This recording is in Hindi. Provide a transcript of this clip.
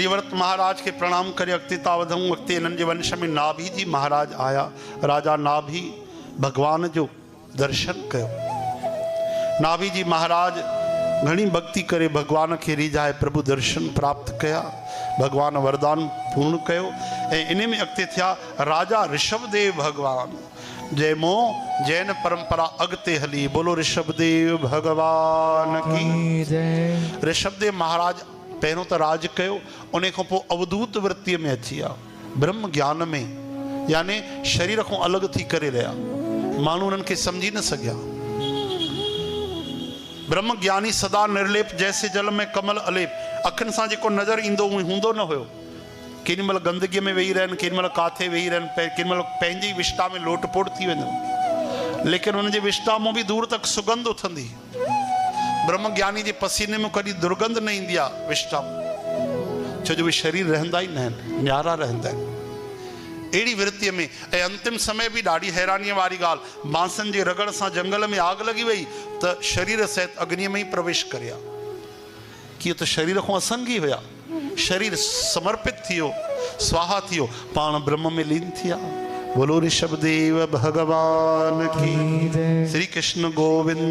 हरिव्रत महाराज के प्रणाम करे अक्तितावधम अक्ति इन्हनि जे वंश में नाभि जी महाराज आया। राजा नाभि भगवान जो दर्शन कयो। नाभि जी महाराज घणी भक्ति करे भगवान के रिझाए प्रभु दर्शन प्राप्त कया। भगवान वरदान पूर्ण कयो ऐं इन में अॻिते थिया राजा ऋषभदेव भगवान जैमो जैन परंपरा अॻिते हली। बोलो ऋषभदेव भगवान की जय। ऋषभदेव महाराज पहिरों तो राज कयो, उन खां पोइ अवधूत वृत्तिअ में अची विया, ब्रह्म ज्ञान में, यानी शरीर खां अलॻि थी करे रहिया। माण्हू उन्हनि खे सम्झी न सघिया। ब्रह्म ज्ञानी सदा निर्लेप जैसे जल में कमल अलेप। अखियुनि सां जेको नज़र ईंदो उहो हूंदो न हुयो। केॾी महिल गंदगीअ में वेही रहनि, केॾी महिल काथे वेही रहनि, केॾी महिल पंहिंजी विष्ठा में लोटपोट थी वञनि, लेकिन उनजे विष्ठा मां बि दूर तक सुगंध उथंदी। ब्रह्म ज्ञानी जे पसीने में कॾहिं दुर्गंध न ईंदी आहे विष्ठा में, छो जो उहे शरीर रहंदा ई न आहिनि, न्यारा रहंदा आहिनि। अहिड़ी वृत्तिअ में ऐं अंतिम समय बि ॾाढी हैरानीअ वारी ॻाल्हि, बांसनि जे रगड़ सां जंगल में आग लॻी वई त शरीर सहित अग्नीअ में ई प्रवेश करिया। कीअं त शरीर खां असंगी हुया, शरीर समर्पित थियो, स्वाहा थियो, पाण ब्रह्म में लीन थिया। बोलो ऋषभदेव भगवान की। श्री कृष्ण गोविंद।